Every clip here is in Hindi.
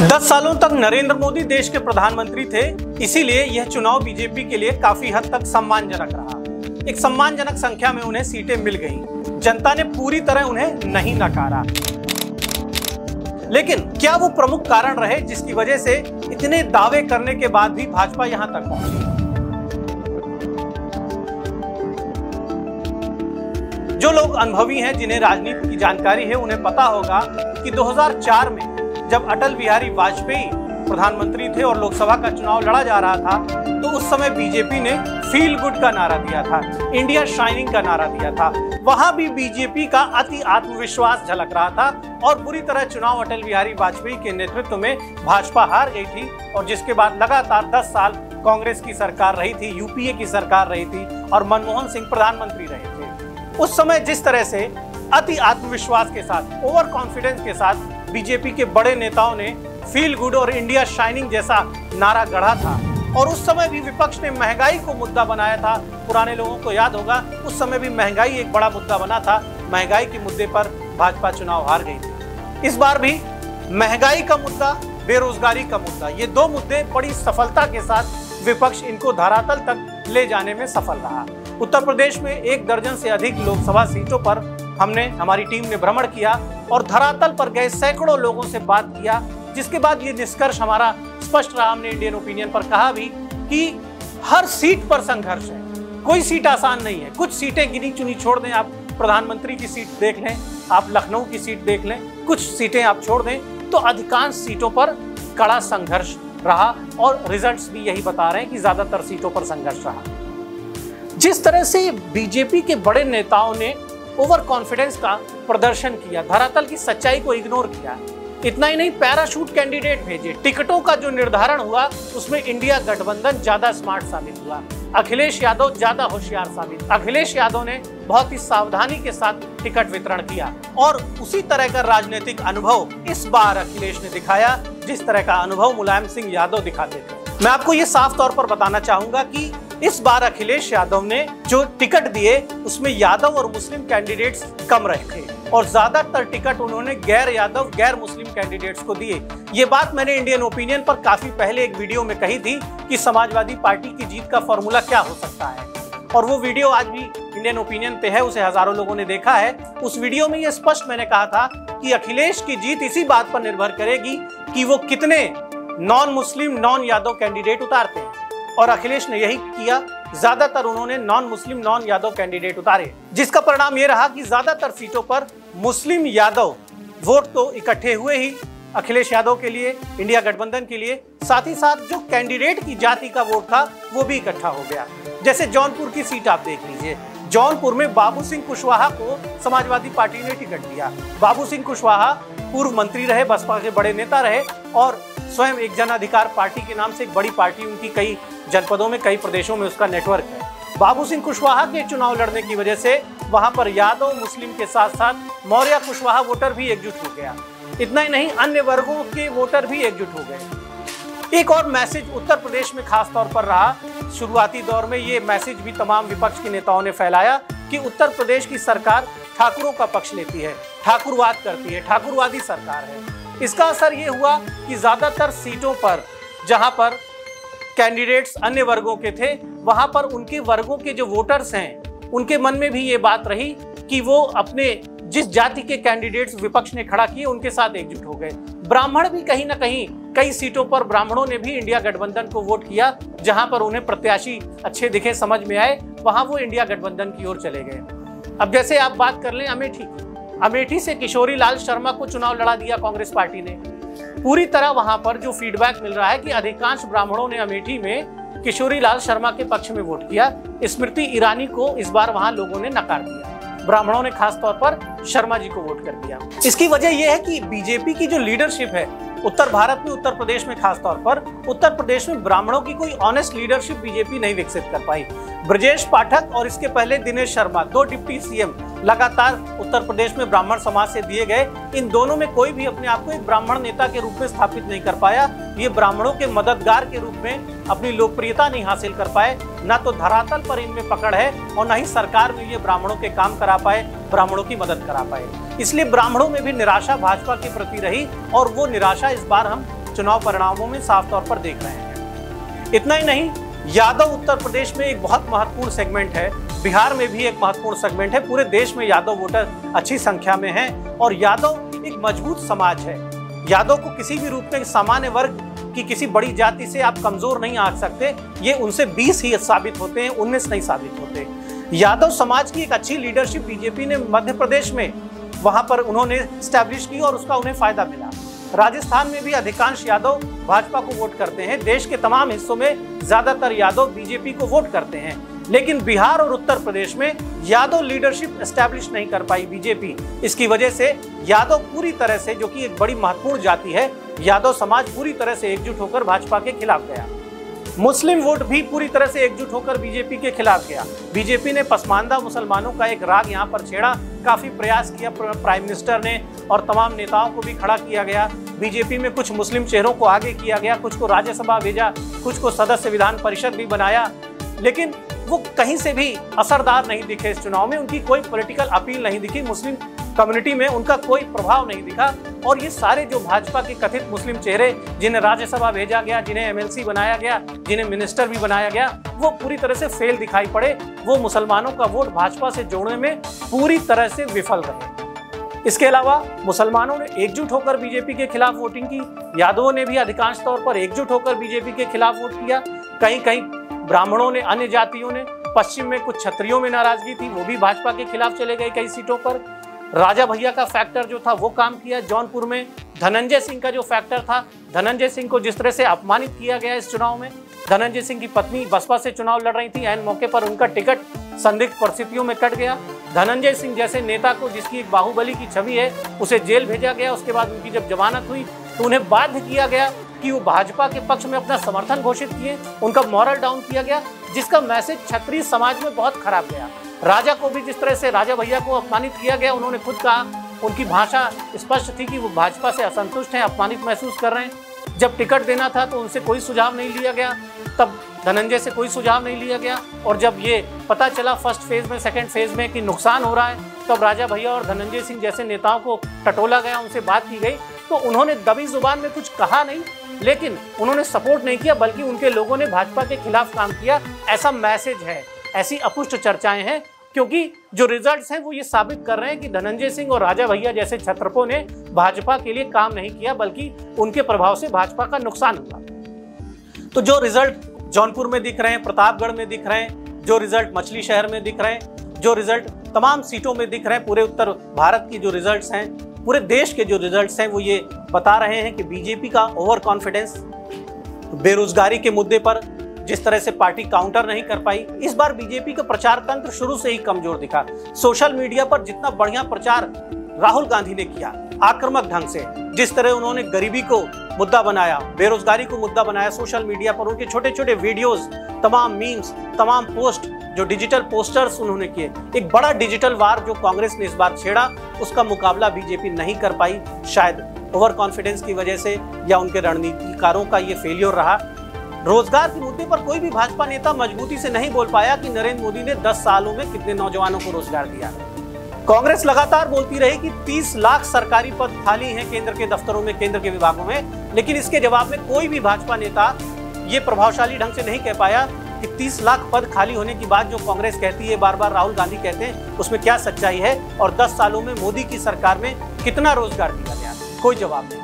10 सालों तक नरेंद्र मोदी देश के प्रधानमंत्री थे, इसीलिए यह चुनाव बीजेपी के लिए काफी हद तक सम्मानजनक रहा। एक सम्मानजनक संख्या में उन्हें सीटें मिल गईं। जनता ने पूरी तरह उन्हें नहीं नकारा। लेकिन क्या वो प्रमुख कारण रहे जिसकी वजह से इतने दावे करने के बाद भी भाजपा यहां तक पहुंची? जो लोग अनुभवी हैं, जिन्हें राजनीति की जानकारी है, उन्हें पता होगा कि 2004 में जब अटल बिहारी वाजपेयी प्रधानमंत्री थे और लोकसभा का चुनाव लड़ा जा रहा था, तो उस समय बीजेपी ने फील गुड का नारा दिया था, इंडिया शाइनिंग का नारा दिया था। वहां भी बीजेपी का अति आत्मविश्वास झलक रहा था और बुरी तरह चुनाव अटल बिहारी वाजपेयी के नेतृत्व में भाजपा हार गई थी और जिसके बाद लगातार 10 साल कांग्रेस की सरकार रही थी, यूपीए की सरकार रही थी और मनमोहन सिंह प्रधानमंत्री रहे थे। उस समय जिस तरह से अति आत्मविश्वास के साथ, ओवर कॉन्फिडेंस के साथ बीजेपी के बड़े नेताओं ने फील गुड और इंडिया शाइनिंग जैसा नारा गढ़ा था और उस समय भी विपक्ष ने महंगाई को मुद्दा बनाया था। पुराने लोगों को याद होगा, उस समय भी महंगाई एक बड़ा मुद्दा बना था। महंगाई के मुद्दे पर भाजपा चुनाव हार गई थी। इस बार भी महंगाई का मुद्दा, बेरोजगारी का मुद्दा, ये दो मुद्दे बड़ी सफलता के साथ विपक्ष इनको धरातल तक ले जाने में सफल रहा। उत्तर प्रदेश में 1 दर्जन से अधिक लोकसभा सीटों पर हमारी टीम ने भ्रमण किया और धरातल पर गए सैकड़ों लोगों से बात किया, जिसके बाद ये निष्कर्ष हमारा स्पष्ट रहा। हमने इंडियन ओपिनियन पर कहा भी कि हर सीट पर संघर्ष है, कोई सीट आसान नहीं है। कुछ सीटें गिनी चुनी छोड़ दें, आप प्रधानमंत्री की सीट देख लें, आप लखनऊ की सीट देख लें, कुछ सीटें आप छोड़ दें, तो अधिकांश सीटों पर कड़ा संघर्ष रहा और रिजल्ट्स भी यही बता रहे हैं कि ज्यादातर सीटों पर संघर्ष रहा। जिस तरह से बीजेपी के बड़े नेताओं ने ओवर कॉन्फिडेंस का प्रदर्शन किया, धरातल की सच्चाई को इग्नोर किया, इतना ही नहीं, पैराशूट कैंडिडेट भेजे, टिकटों का जो निर्धारण हुआ उसमें इंडिया गठबंधन ज्यादा स्मार्ट साबित हुआ, अखिलेश यादव ज्यादा होशियार साबित। अखिलेश यादव ने बहुत ही सावधानी के साथ टिकट वितरण किया और उसी तरह का राजनीतिक अनुभव इस बार अखिलेश ने दिखाया जिस तरह का अनुभव मुलायम सिंह यादव दिखाते थे। मैं आपको ये साफ तौर पर बताना चाहूंगा कि इस बार अखिलेश यादव ने जो टिकट दिए उसमें यादव और मुस्लिम कैंडिडेट्स कम रहे थे और ज्यादातर टिकट उन्होंने गैर यादव, गैर मुस्लिम कैंडिडेट्स को दिए। ये बात मैंने इंडियन ओपिनियन पर काफी पहले एक वीडियो में कही थी कि समाजवादी पार्टी की जीत का फॉर्मूला क्या हो सकता है और वो वीडियो आज भी इंडियन ओपिनियन पे है, उसे हजारों लोगों ने देखा है। उस वीडियो में ये स्पष्ट मैंने कहा था कि अखिलेश की जीत इसी बात पर निर्भर करेगी कि वो कितने non Muslim, non Yadav candidate उतारते हैं और अखिलेश ने यही किया। ज्यादातर उन्होंने non Muslim, non Yadav candidate उतारे, जिसका परिणाम यह रहा कि ज्यादातर सीटों पर मुस्लिम यादव वोट तो इकट्ठे हुए ही अखिलेश यादव के लिए, इंडिया गठबंधन के लिए, साथ ही साथ जो कैंडिडेट की जाति का वोट था वो भी इकट्ठा हो गया। जैसे जौनपुर की सीट आप देख लीजिए, जौनपुर में बाबू सिंह कुशवाहा को समाजवादी पार्टी ने टिकट दिया। बाबू सिंह कुशवाहा पूर्व मंत्री रहे, बसपा के बड़े नेता रहे और स्वयं एक जन अधिकार पार्टी के नाम से एक बड़ी पार्टी, उनकी कई जनपदों में, कई प्रदेशों में उसका नेटवर्क है। बाबू सिंह कुशवाहा के चुनाव लड़ने की वजह से वहां पर यादव, मुस्लिम के साथ साथ मौर्य कुशवाहा वोटर भी एकजुट हो गया। इतना ही नहीं, अन्य वर्गों के वोटर भी एकजुट हो गए। एक और मैसेज उत्तर प्रदेश में खास तौर पर रहा। शुरुआती दौर में ये मैसेज भी तमाम विपक्ष के नेताओं ने फैलाया कि उत्तर प्रदेश की सरकार ठाकुरों का पक्ष लेती है, ठाकुरवाद करती है, ठाकुरवादी सरकार है। इसका असर ये हुआ कि ज्यादातर सीटों पर जहां पर कैंडिडेट्स अन्य वर्गों के थे, वहां पर उनके वर्गों के जो वोटर्स हैं, उनके मन में भी ये बात रही कि वो अपने जिस जाति के कैंडिडेट्स विपक्ष ने खड़ा किए उनके साथ एकजुट हो गए। ब्राह्मण भी कहीं ना कहीं कई सीटों पर ब्राह्मणों ने भी इंडिया गठबंधन को वोट किया, जहां पर उन्हें प्रत्याशी अच्छे दिखे, समझ में आए, वहां वो इंडिया गठबंधन की ओर चले गए। अब जैसे आप बात कर लें अमेठी की, अमेठी से किशोरी लाल शर्मा को चुनाव लड़ा दिया कांग्रेस पार्टी ने। पूरी तरह वहां पर जो फीडबैक मिल रहा है कि अधिकांश ब्राह्मणों ने अमेठी में किशोरी लाल शर्मा के पक्ष में वोट किया। स्मृति ईरानी को इस बार वहां लोगों ने नकार दिया, ब्राह्मणों ने खास तौर पर शर्मा जी को वोट कर दिया। इसकी वजह यह है कि बीजेपी की जो लीडरशिप है उत्तर भारत में, उत्तर प्रदेश में खास तौर पर, उत्तर प्रदेश में ब्राह्मणों की कोई ऑनेस्ट लीडरशिप बीजेपी नहीं विकसित कर पाई। ब्रजेश पाठक और इसके पहले दिनेश शर्मा, 2 डिप्टी सीएम लगातार उत्तर प्रदेश में ब्राह्मण समाज से दिए गए। इन दोनों में कोई भी अपने आप को एक ब्राह्मण नेता के रूप में स्थापित नहीं कर पाया। ये ब्राह्मणों के मददगार के रूप में अपनी लोकप्रियता नहीं हासिल कर पाए। ना तो धरातल पर इनमें पकड़ है और न ही सरकार में ये ब्राह्मणों के काम करा पाए, ब्राह्मणों की मदद करा पाए। इसलिए ब्राह्मणों में भी निराशा भाजपा के प्रति रही और वो निराशा इस बार हम चुनाव परिणामों में साफ तौर पर देख रहे हैं। इतना ही नहीं, यादव उत्तर प्रदेश में एक बहुत महत्वपूर्ण सेगमेंट है, बिहार में भी एक महत्वपूर्ण सेगमेंट है, पूरे देश में यादव वोटर अच्छी संख्या में हैं और यादव एक मजबूत समाज है। यादव को किसी भी रूप में सामान्य वर्ग की किसी बड़ी जाति से आप कमजोर नहीं आंक सकते। ये उनसे 20 ही साबित होते हैं, 19 नहीं साबित होते। यादव समाज की एक अच्छी लीडरशिप बीजेपी ने मध्य प्रदेश में वहां पर उन्होंने स्टैब्लिश की और उसका उन्हें फायदा मिला। राजस्थान में भी अधिकांश यादव भाजपा को वोट करते हैं। देश के तमाम हिस्सों में ज्यादातर यादव बीजेपी को वोट करते हैं, लेकिन बिहार और उत्तर प्रदेश में यादव लीडरशिप एस्टैब्लिश नहीं कर पाई बीजेपी। इसकी वजह से यादव पूरी तरह से, जो कि एक बड़ी महत्वपूर्ण जाति है, यादव समाज पूरी तरह से एकजुट होकर भाजपा के खिलाफ गया। मुस्लिम वोट भी पूरी तरह से एकजुट होकर बीजेपी के खिलाफ गया। बीजेपी ने पसमानदा मुसलमानों का एक राग यहाँ पर छेड़ा, काफी प्रयास किया प्राइम मिनिस्टर ने और तमाम नेताओं को भी खड़ा किया गया। बीजेपी में कुछ मुस्लिम चेहरों को आगे किया गया, कुछ को राज्यसभा भेजा, कुछ को सदस्य विधान परिषद भी बनाया, लेकिन वो कहीं से भी असरदार नहीं दिखे। इस चुनाव में उनकी कोई पॉलिटिकल अपील नहीं दिखी, मुस्लिम कम्युनिटी में उनका कोई प्रभाव नहीं दिखा। और ये सारे जो भाजपा के कथित मुस्लिम चेहरे, जिन्हें राज्यसभा भेजा गया, जिन्हें एमएलसी बनाया गया, जिन्हें मिनिस्टर भी बनाया गया, वो पूरी तरह से फेल दिखाई पड़े। वो मुसलमानों का वोट भाजपा से जोड़ने में पूरी तरह से विफल रहे। इसके अलावा मुसलमानों ने एकजुट होकर बीजेपी के खिलाफ वोटिंग की। यादवों ने भी अधिकांश तौर पर एकजुट होकर बीजेपी के खिलाफ वोट किया। कहीं कहीं ब्राह्मणों ने, अन्य जातियों ने, पश्चिम में कुछ क्षत्रियों में नाराजगी थी, वो भी भाजपा के खिलाफ चले गए कई सीटों पर। राजा भैया का फैक्टर जो था वो काम किया। जौनपुर में धनंजय सिंह का जो फैक्टर था, धनंजय सिंह को जिस तरह से अपमानित किया गया इस चुनाव में, धनंजय सिंह की पत्नी बसपा से चुनाव लड़ रही थी, ऐन मौके पर उनका टिकट संदिग्ध परिस्थितियों में कट गया। धनंजय सिंह जैसे नेता को, जिसकी एक बाहुबली की छवि है, उसे जेल भेजा गया। उसके बाद उनकी जब जमानत हुई तो उन्हें बाध्य किया गया कि वो भाजपा के पक्ष में अपना समर्थन घोषित किए। उनका मॉरल डाउन किया गया, जिसका मैसेज क्षत्रिय समाज में बहुत खराब गया। राजा को भी जिस तरह से राजा भैया को अपमानित किया गया, उन्होंने खुद कहा, उनकी भाषा स्पष्ट थी कि वो भाजपा से असंतुष्ट हैं, अपमानित महसूस कर रहे हैं। जब टिकट देना था तो उनसे कोई सुझाव नहीं लिया गया, तब धनंजय से कोई सुझाव नहीं लिया गया। और जब ये पता चला फर्स्ट फेज में, सेकंड फेज में कि नुकसान हो रहा है, तब राजा भैया और धनंजय सिंह जैसे नेताओं को टटोला गया, उनसे बात की गई, तो उन्होंने दबी जुबान में कुछ कहा नहीं, लेकिन उन्होंने सपोर्ट नहीं किया, बल्कि उनके लोगों ने भाजपा के खिलाफ काम किया। ऐसा मैसेज है, ऐसी अपुष्ट चर्चाएं हैं, क्योंकि जो रिजल्ट्स हैं वो ये साबित कर रहे हैं कि धनंजय सिंह और राजा भैया जैसे क्षत्रपों ने भाजपा के लिए काम नहीं किया, बल्कि उनके प्रभाव से भाजपा का नुकसान हुआ। तो जो रिजल्ट जौनपुर में दिख रहे हैं, प्रतापगढ़ में दिख रहे हैं, जो रिजल्ट मछली शहर में दिख रहे हैं, जो रिजल्ट तमाम सीटों में दिख रहे हैं, पूरे उत्तर भारत की जो रिजल्ट्स हैं, पूरे देश के जो रिजल्ट्स हैं, वो ये बता रहे हैं कि बीजेपी का ओवर कॉन्फिडेंस, बेरोजगारी के मुद्दे पर जिस तरह से पार्टी काउंटर नहीं कर पाई, इस बार बीजेपी का प्रचार तंत्र शुरू से ही कमजोर दिखा। सोशल मीडिया पर जितना बढ़िया प्रचार राहुल गांधी ने किया, आक्रामक ढंग से, जिस तरह उन्होंने गरीबी को मुद्दा बनाया, बेरोजगारी को मुद्दा बनाया, सोशल मीडिया पर उनके छोटे छोटे वीडियोस, तमाम मीम्स, तमाम पोस्ट, जो डिजिटल पोस्टर्स उन्होंने किए, एक बड़ा डिजिटल वार जो कांग्रेस ने इस बार छेड़ा, उसका मुकाबला बीजेपी नहीं कर पाई। शायद ओवर कॉन्फिडेंस की वजह से या उनके रणनीतिकारों का ये फेलियर रहा। रोजगार के मुद्दे पर कोई भी भाजपा नेता मजबूती से नहीं बोल पाया कि नरेंद्र मोदी ने 10 सालों में कितने नौजवानों को रोजगार दिया। कांग्रेस लगातार बोलती रही कि 30 लाख सरकारी पद खाली हैं केंद्र के दफ्तरों में, केंद्र के विभागों में, लेकिन इसके जवाब में कोई भी भाजपा नेता ये प्रभावशाली ढंग से नहीं कह पाया कि 30 लाख पद खाली होने की बात जो कांग्रेस कहती है, बार बार राहुल गांधी कहते हैं, उसमें क्या सच्चाई है और 10 सालों में मोदी की सरकार में कितना रोजगार दिया गया, कोई जवाब नहीं।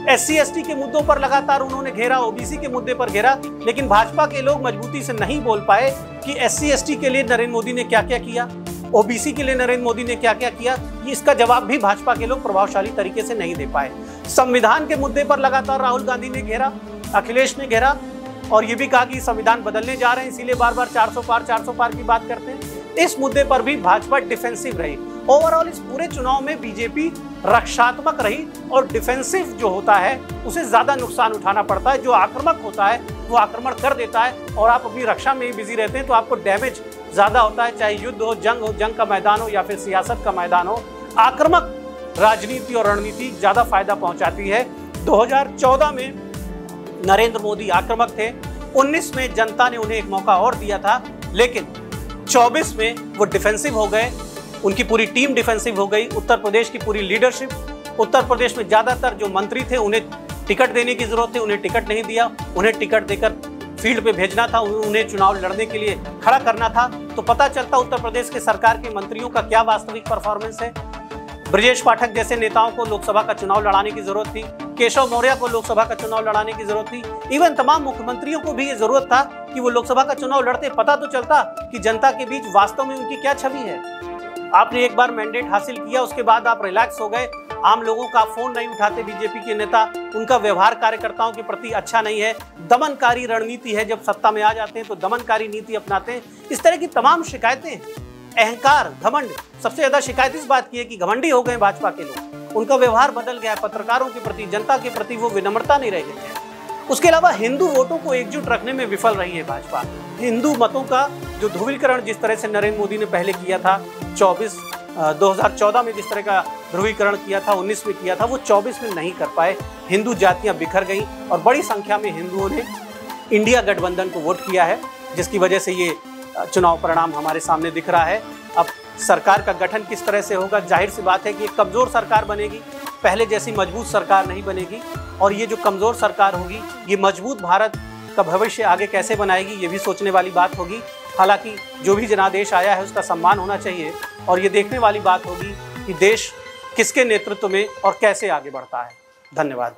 SC/ST के मुद्दों पर लगातार उन्होंने घेरा, OBC के मुद्दे पर घेरा, लेकिन भाजपा के लोग मजबूती से नहीं बोल पाए कि SC/ST के लिए नरेंद्र मोदी ने क्या क्या किया, OBC के लिए नरेंद्र मोदी ने क्या क्या किया। इसका जवाब भी भाजपा के लोग प्रभावशाली तरीके से नहीं दे पाए। संविधान के मुद्दे पर लगातार राहुल गांधी ने घेरा, अखिलेश ने घेरा और ये भी कहा कि संविधान बदलने जा रहे हैं, इसीलिए बार बार 400 पार की बात करते हैं। इस मुद्दे पर भी भाजपा डिफेंसिव रही। ओवरऑल इस पूरे चुनाव में बीजेपी रक्षात्मक रही और डिफेंसिव जो होता है उसे ज्यादा नुकसान उठाना पड़ता है। जो आक्रामक होता है वो आक्रमण कर देता है और आप अपनी रक्षा में ही बिजी रहते हैं तो आपको डैमेज ज्यादा होता है, चाहे युद्ध हो, जंग का मैदान हो या फिर सियासत का मैदान हो। आक्रामक राजनीति और रणनीति ज्यादा फायदा पहुंचाती है। 2014 में नरेंद्र मोदी आक्रामक थे, 19 में जनता ने उन्हें एक मौका और दिया था, लेकिन 24 में वो डिफेंसिव हो गए, उनकी पूरी टीम डिफेंसिव हो गई। उत्तर प्रदेश की पूरी लीडरशिप, उत्तर प्रदेश में ज्यादातर जो मंत्री थे उन्हें टिकट देने की जरूरत थी, उन्हें टिकट नहीं दिया। उन्हें टिकट देकर फील्ड पे भेजना था, उन्हें चुनाव लड़ने के लिए खड़ा करना था। तो पता चलता उत्तर प्रदेश के सरकार के मंत्रियों का क्या वास्तविक परफॉर्मेंस है। ब्रजेश पाठक जैसे नेताओं को लोकसभा का चुनाव लड़ाने की जरूरत थी, केशव मौर्य को लोकसभा का चुनाव लड़ाने की जरूरत थी, इवन तमाम मुख्यमंत्रियों को भी ये जरूरत था कि वो लोकसभा का चुनाव लड़ते, पता तो चलता कि जनता के बीच वास्तव में उनकी क्या छवि है। आपने एक बार मैंडेट हासिल किया, उसके बाद आप रिलैक्स हो गए, आम लोगों का फोन नहीं उठाते बीजेपी के नेता, उनका व्यवहार कार्यकर्ताओं के प्रति अच्छा नहीं है, दमनकारी रणनीति है, जब सत्ता में आ जाते हैं तो दमनकारी नीति अपनाते हैं। इस तरह की तमाम शिकायतें, अहंकार, घमंड, सबसे ज्यादा शिकायत इस बात की है कि घमंडी हो गए भाजपा के लोग, उनका व्यवहार बदल गया है, पत्रकारों के प्रति, जनता के प्रति वो विनम्रता नहीं रह गई है। उसके अलावा हिंदू वोटों को एकजुट रखने में विफल रही है भाजपा। हिंदू मतों का जो ध्रुवीकरण जिस तरह से नरेंद्र मोदी ने पहले किया था, 2014 में जिस तरह का ध्रुवीकरण किया था, 19 में किया था, वो 24 में नहीं कर पाए। हिंदू जातियां बिखर गईं और बड़ी संख्या में हिंदुओं ने इंडिया गठबंधन को वोट किया है, जिसकी वजह से ये चुनाव परिणाम हमारे सामने दिख रहा है। अब सरकार का गठन किस तरह से होगा, जाहिर सी बात है कि एक कमजोर सरकार बनेगी, पहले जैसी मजबूत सरकार नहीं बनेगी। और ये जो कमजोर सरकार होगी, ये मजबूत भारत का भविष्य आगे कैसे बनाएगी, ये भी सोचने वाली बात होगी। हालांकि जो भी जनादेश आया है उसका सम्मान होना चाहिए और ये देखने वाली बात होगी कि देश किसके नेतृत्व में और कैसे आगे बढ़ता है। धन्यवाद।